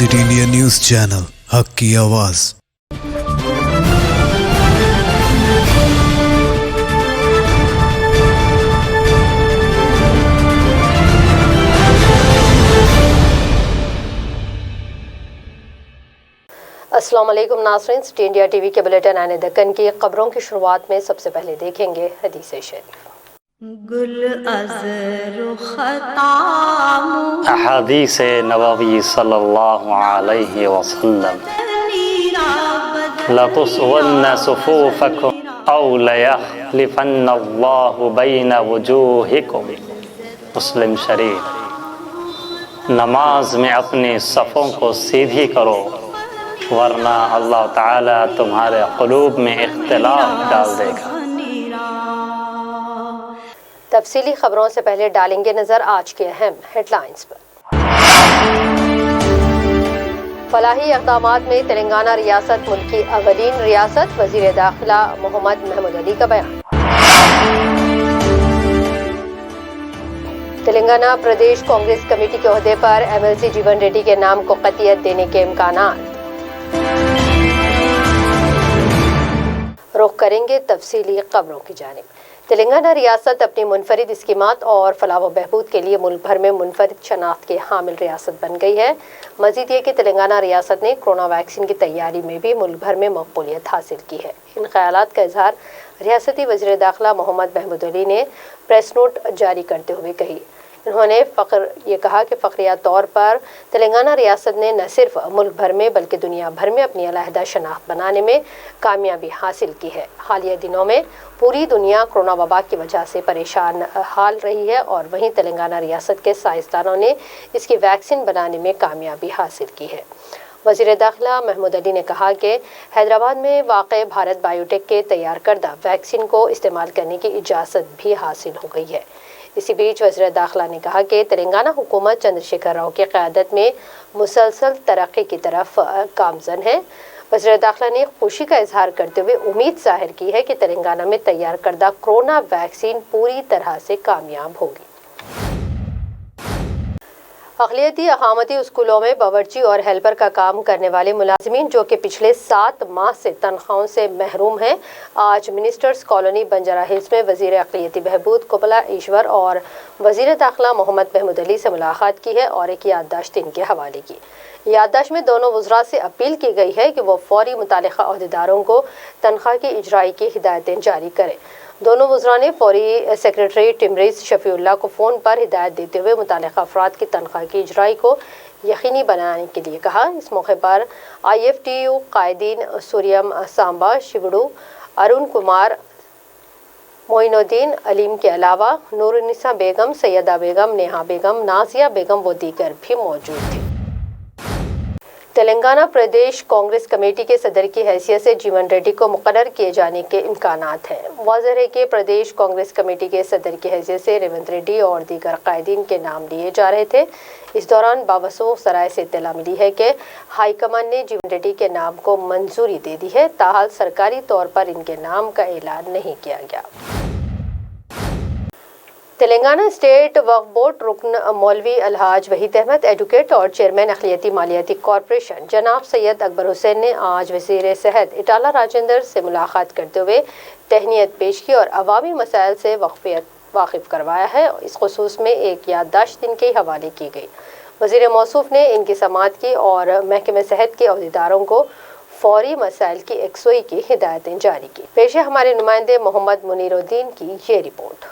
City India news channel, हक की आवाज़। अस्सलाम वालेकुम नाज़रीन, सिटी इंडिया टीवी के बुलेटिन आने दक्कन की खबरों की शुरुआत में सबसे पहले देखेंगे हदीस शरीफ। अहादीस नबवी सल्लल्लाहु अलैहि वसल्लम लतुसवन्न सुफूफकुम औ लयखलिफन्नल्लाहु बैन वजूहिकुम। मुस्लिम शरीफ। नमाज में अपनी सफ़ों को सीधी करो वरना अल्लाह ताला तुम्हारे क़ुलूब में इख्तिलाफ डाल देगा। तफसीली खबरों से पहले डालेंगे नजर आज के अहम हेडलाइंस पर। फलाही इक़दामात में तेलंगाना रियासत मुल्क की अवलीन रियासत, वज़ीर दाखिला मोहम्मद महमूद अली का बयान। तेलंगाना प्रदेश कांग्रेस कमेटी के ओहदे पर MLC जीवन रेड्डी के नाम को क़तियत देने के इम्कानात। रुख करेंगे तफसीली खबरों की जानिब। तेलंगाना रियासत अपनी मुनफरिद स्कीमात और फलाह व बहबूद के लिए मुल्क भर में मुनफरिद शनाख्त की हामिल रियासत बन गई है। मजीद ये कि तेलंगाना रियासत ने कोरोना वैक्सीन की तैयारी में भी मुल्क भर में मकबूलियत हासिल की है। इन ख्यालात का इजहार रियासती वज़ीर दाखिला मोहम्मद महमूद अली ने प्रेस नोट जारी करते हुए कही। उन्होंने ये कहा कि फ़ख्रिया तौर पर तेलंगाना रियासत ने न सिर्फ मुल्क भर में बल्कि दुनिया भर में अपनी अलहदा शनाख्त बनाने में कामयाबी हासिल की है। हालिया दिनों में पूरी दुनिया कोरोना वबा की वजह से परेशान हाल रही है और वहीं तेलंगाना रियासत के साइंसदानों ने इसकी वैक्सीन बनाने में कामयाबी हासिल की है। वज़ीर दाखिला महमूद अली ने कहा कि हैदराबाद में वाक़ भारत बायोटेक के तैयार करदा वैक्सीन को इस्तेमाल करने की इजाज़त भी हासिल हो गई है। इसी बीच वज़ीर दाखिला ने कहा कि तेलंगाना हुकूमत चंद्रशेखर राव की क़यादत में मुसलसल तरक्की की तरफ गामज़न है। वज़ीर दाखिला ने खुशी का इजहार करते हुए उम्मीद ज़ाहिर की है कि तेलंगाना में तैयार करदा कोरोना वैक्सीन पूरी तरह से कामयाब होगी। अक़लियती अक़ामती स्कूलों में बावर्ची और हेल्पर का काम करने वाले मुलाजिमीन जो कि पिछले 7 माह से तनख्वाहों से महरूम हैं, आज मिनिस्टर्स कॉलोनी बंजारा हिल्स में वज़ीर अक़लियती बहबूद कुबला ईश्वर और वज़ीर दाखिला मोहम्मद महमूद अली से मुलाकात की है और एक याददाश्त इनके हवाले की। याददाश्त में दोनों वज़रा से अपील की गई है कि वो फौरी मुतालिका अहदेदारों को तनख्वाह की इजराई की हिदायतें जारी करें। दोनों वज़रा ने फौरी सेक्रेटरी टिमरिस शफीउल्लाह को फ़ोन पर हिदायत देते हुए मुतालिका अफराद की तनख्वाह की इजराई को यकीनी बनाने के लिए कहा। इस मौके पर IFTU कायदीन सूर्यम सांबा, शिवड़ू, अरुण कुमार, मोइनुद्दीन अलीम के अलावा नूरुन्निसा बेगम, सैयदा बेगम, नेहा बेगम, नाजिया बेगम व दीगर भी मौजूद थे। तेलंगाना प्रदेश कांग्रेस कमेटी के सदर की हैसियत से जीवन रेड्डी को मुकर्रर किए जाने के इम्कानात हैं। वाज़ेह है कि प्रदेश कांग्रेस कमेटी के सदर की हैसियत से रेवंत रेड्डी और दीगर कायदीन के नाम लिए जा रहे थे। इस दौरान बावसूख सराय से इत्तला मिली है कि हाईकमान ने जीवन रेड्डी के नाम को मंजूरी दे दी है, ताहाल सरकारी तौर पर इनके नाम का ऐलान नहीं किया गया। तेलंगाना स्टेट वक्फ बोर्ड रुकन मौलवी अलहाज वहीद अहमद, एडवोकेट और चेयरमैन अखिलती मालियाती कॉरपोरेशन जनाब सैयद अकबर हुसैन ने आज वज़ीर सेहत इटाला राजेंद्र से मुलाकात करते हुए तहनीत पेश की और अवामी मसाइल से वाकिफ करवाया है। इस खुसूस में एक याददाश्त इनके हवाले की गई। वज़ीर मौसूफ ने इनकी समाअत की और महकमे सेहत के अहदेदारों को फौरी मसाइल की एकसोई की हिदायतें जारी की। पेश है हमारे नुमाइंदे मोहम्मद मुनीरुद्दीन की ये रिपोर्ट।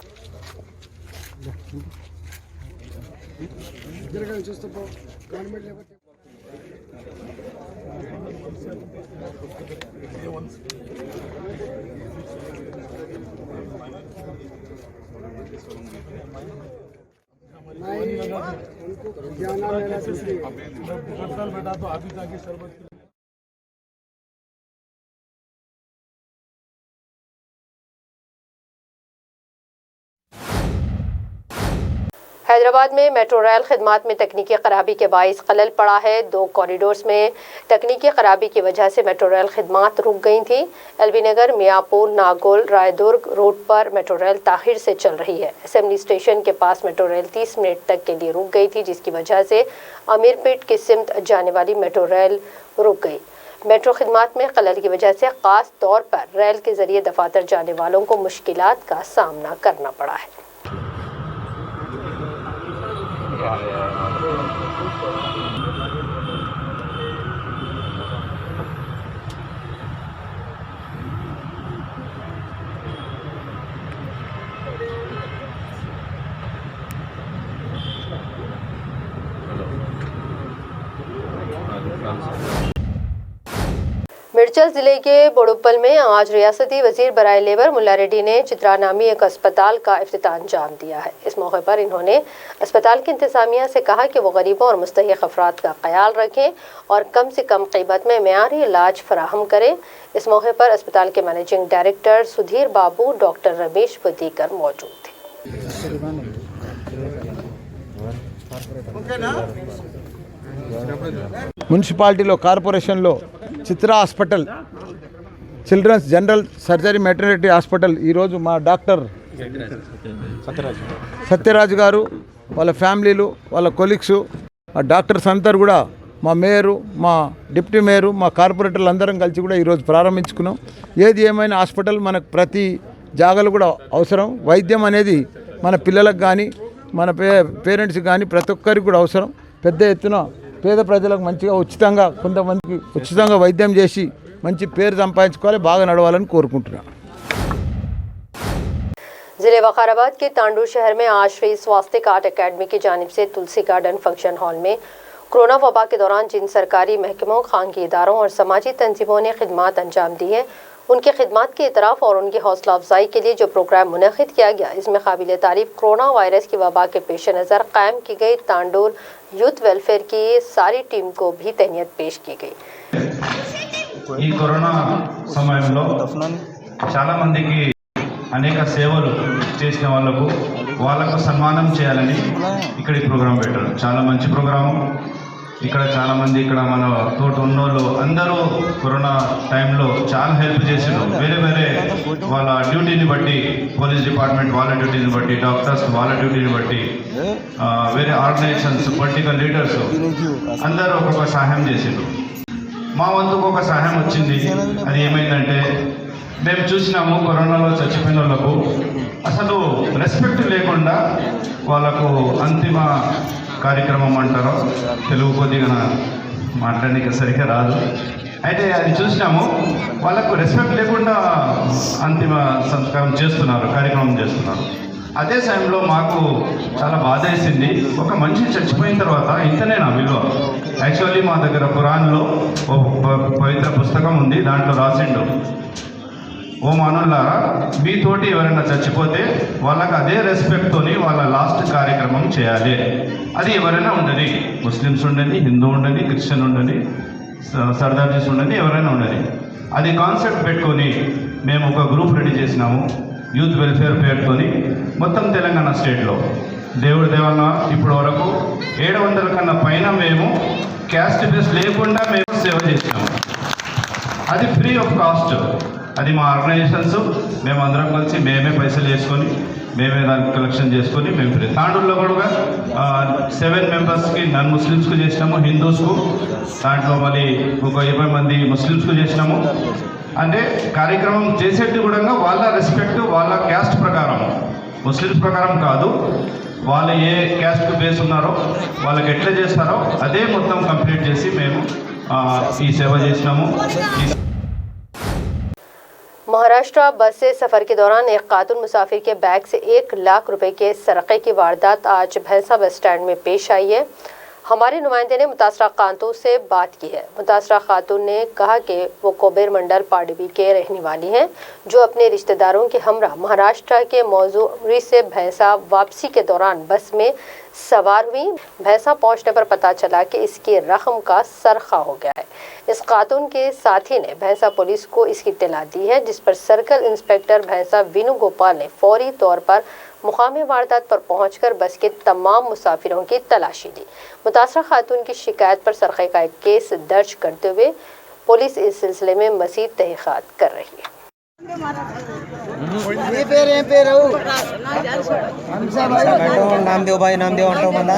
हैदराबाद में मेट्रो रेल खिदमात में तकनीकी खराबी के बाइस खलल पड़ा है। 2 कॉरिडोर्स में तकनीकी खराबी की वजह से मेट्रो रेल खिदमात रुक गई थी। एलबी नगर, मियाँपुर, नागोल, रायदुर्ग रूट पर मेट्रो रेल ताखिर से चल रही है। असेंबली स्टेशन के पास मेट्रो रेल 30 मिनट तक के लिए रुक गई थी, जिसकी वजह से अमीरपेट की सिमत जाने वाली मेट्रो रेल रुक गई। मेट्रो खिदमात में खलल की वजह से ख़ास तौर पर रेल के ज़रिए दफातर जाने वालों को मुश्किलात का सामना करना पड़ा है। मिर्चल ज़िले के बोड़ुप्पल में आज रियासती वज़ीर बराए लेबर मुल्ला रेड्डी ने चित्रा नामी एक अस्पताल का इफ्तिताह अंजाम दिया है। इस मौके पर इन्होंने अस्पताल की इंतज़ामिया से कहा कि वो गरीबों और मुस्तहिक़ अफराद का ख्याल रखें और कम से कम कीमत में मेयारी इलाज फराहम करें। इस मौके पर अस्पताल के managing director Sudhir Babu, doctor Ramesh व दीगर मौजूद थे। మున్సిపాలిటీలో కార్పొరేషన్లో Chitra hospital, children's general surgery maternity hospital ఈరోజు మా డాక్టర్ సత్యరాజు గారు, వాళ్ళ ఫ్యామిలీలు, వాళ్ళ కొలీగ్స్, ఆ డాక్టర్స్ అందరూ కూడా మా మేయరు, మా డిప్యూటీ మేయరు, మా కార్పొరేటర్లు అందరం కలిసి కూడా ఈరోజు ప్రారంభించుకున్నాం. ఏది ఏమైనా హాస్పిటల్ మనకు ప్రతి జాగాలు కూడా అవసరం. వైద్యం అనేది మన పిల్లలకు కానీ మన పేరెంట్స్కి కానీ ప్రతి ఒక్కరికి కూడా అవసరం. పెద్ద ఎత్తున పేద ప్రజలకు మంచిగా ఉచితంగా, కొంతమందికి ఉచితంగా వైద్యం చేసి మంచి పేరు సంపాదించుకోవాలి, బాగా నడవాలని కోరుకుంటున్నాను. ज़िले वकाराबाद के तांडूर शहर में आज श्री स्वास्थ्य आर्ट अकेडमी की जानिब से तुलसी गार्डन फंक्शन हॉल में कोरोना वबा के दौरान जिन सरकारी महकमों, खानगी इदारों और समाजी तंजीमों ने खिदमात अंजाम दी है, उनके खिदमात के इतराफ़ और उनकी हौसला अफजाई के लिए जो प्रोग्राम मुनक़िद किया गया, इसमें काबिल तारीफ़ कोरोना वायरस की वबा के पेश नज़र कायम की गई तांडूर यूथ वेलफेयर की सारी टीम को भी तहनीत पेश की गई। ఈ కరోనా సమయంలో చాలా మందికి అనేక సేవలు చేసిన వాళ్ళకు సన్మానం చేయాలని ఇక్కడ ఈ ప్రోగ్రాం పెట్టారు. చాలా మంచి ప్రోగ్రాము. ఇక్కడ చాలా మంది ఇక్కడ మన తోట ఉన్నోళ్ళు అందరూ కరోనా టైంలో చాలా హెల్ప్ చేసారు. వేరే వేరే వాళ్ళ డ్యూటీని బట్టి, పోలీస్ డిపార్ట్మెంట్ వాళ్ళ డ్యూటీని బట్టి, డాక్టర్స్ వాళ్ళ డ్యూటీని బట్టి, వేరే ఆర్గనైజేషన్స్, పొలిటికల్ లీడర్స్ అందరూ ఒక్కొక్క సహాయం చేసారు. మా వంతుకు ఒక సహాయం వచ్చింది. అది ఏమైందంటే, మేము చూసినాము కరోనాలో చచ్చిపోయిన వాళ్ళకు అసలు రెస్పెక్ట్ లేకుండా వాళ్ళకు అంతిమ కార్యక్రమం అంటారో, తెలుగు కొద్దిగా మాట్లాడడానికి సరిగ్గా రాదు, అయితే అది చూసినాము. వాళ్ళకు రెస్పెక్ట్ లేకుండా అంతిమ సంస్కారం చేస్తున్నారు, కార్యక్రమం చేస్తున్నారు. అదే సమయంలో మాకు చాలా బాధ వేసింది. ఒక మనిషి చచ్చిపోయిన తర్వాత ఇంతనేనా విలువ? యాక్చువల్లీ మా దగ్గర ఖురాన్లో పవిత్ర పుస్తకం ఉంది, దాంట్లో రాసిండు, ఓ మానవులారా, మీతోటి ఎవరైనా చచ్చిపోతే వాళ్ళకి అదే రెస్పెక్ట్తోని వాళ్ళ లాస్ట్ కార్యక్రమం చేయాలి. అది ఎవరైనా ఉండని, ముస్లిమ్స్ ఉండని, హిందూ ఉండని, క్రిస్టియన్ ఉండని, సర్దార్జీస్ ఉండని, ఎవరైనా ఉండని. అది కాన్సెప్ట్ పెట్టుకొని మేము ఒక గ్రూప్ రెడీ చేసినాము, యూత్ వెల్ఫేర్ పేరుతోని. మొత్తం తెలంగాణ స్టేట్లో దేవుడి దేవన్న ఇప్పటి వరకు 700 కన్నా పైన మేము క్యాస్ట్ బేస్ లేకుండా మేము సేవ చేసినాము. అది ఫ్రీ ఆఫ్ కాస్ట్. అది మా ఆర్గనైజేషన్స్ మేము అందరం కలిసి మేమే పైసలు వేసుకొని మేమే దానికి కలెక్షన్ చేసుకొని మేము ఫ్రీ. తాండూరులో కూడా 7 మెంబర్స్కి నాన్ ముస్లిమ్స్కు చేసినాము, హిందూస్కు, దాంట్లో మళ్ళీ ఒక 20 మంది ముస్లిమ్స్కు చేసినాము. అంటే కార్యక్రమం చేసేట్టు కూడా వాళ్ళ రెస్పెక్ట్, వాళ్ళ క్యాస్ట్ ప్రకారం, ముస్లిమ్స్ ప్రకారం కాదు, వాళ్ళు ఏ క్యాస్ట్ బేస్ ఉన్నారో వాళ్ళకి ఎట్లా చేస్తారో అదే మొత్తం కంప్లీట్ చేసి మేము ఈ సేవ చేసినాము. महाराष्ट्र बस से सफ़र के दौरान एक खातून मुसाफिर के बैग से 1 लाख रुपए के सरक़े की वारदात आज भैंसा बस स्टैंड में पेश आई है। हमारे नुमाइंदे ने मुतासरा खातून से बात की है। मुतासरा खातून ने कहा कि वो कोबेर मंडल पाडवी के रहने वाली हैं, जो अपने रिश्तेदारों के हमरा महाराष्ट्र के मौजूरी से भैंसा वापसी के दौरान बस में सवार हुई। भैंसा पहुंचने पर पता चला कि इसके रख्म का सरखा हो गया है। इस खातून के साथी ने भैंसा पुलिस को इसकी इत्तला दी है, जिस पर सर्कल इंस्पेक्टर भैंसा विनु गोपाल ने फौरी तौर पर मुकामी वारदात पर पहुंचकर बस के तमाम मुसाफिरों की तलाशी ली। मुतासरा खातून की शिकायत पर सरखे का एक केस दर्ज करते हुए पुलिस इस सिलसिले में मज़ीद तहक़ीक़ात कर रही है। नामदेव भाई नामदेव अंटाव मला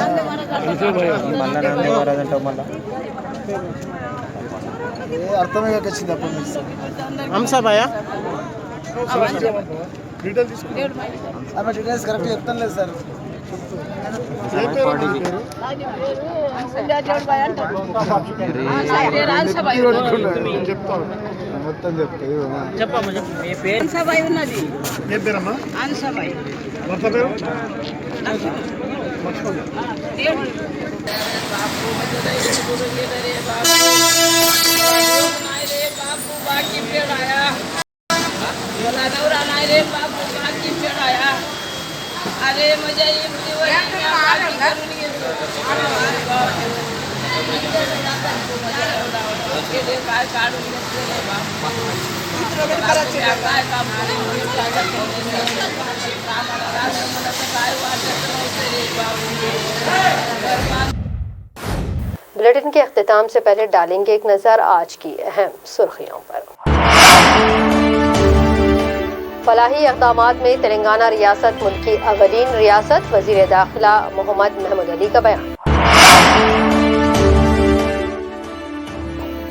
नामदेव महाराज अंटाव मला అర్థమే వచ్చింది అప్పుడు హంస భయ డీటెయిల్స్ కరెక్ట్ చెప్తాను లేదు సార్ మొత్తం अरे मजा बुलेटिन के अख्तिताम से पहले डालेंगे एक नज़र आज की अहम सुर्खियों पर। फलाही इक़दामात में तेलंगाना रियासत मुल्क की अवलीन रियासत, वज़ीर दाखिला मोहम्मद महमूद अली का बयान।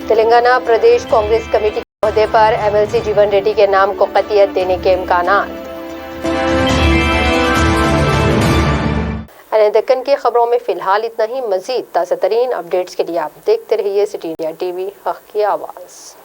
तेलंगाना प्रदेश कांग्रेस कमेटी के ओहदे पर MLC जीवन रेड्डी के नाम को क़तियत देने के इम्कानात। दक्कन की खबरों में फिलहाल इतना ही। मज़ीद ताज़ा तरीन अपडेट्स के लिए आप देखते रहिए सिटी इंडिया TV, हक़ की आवाज़।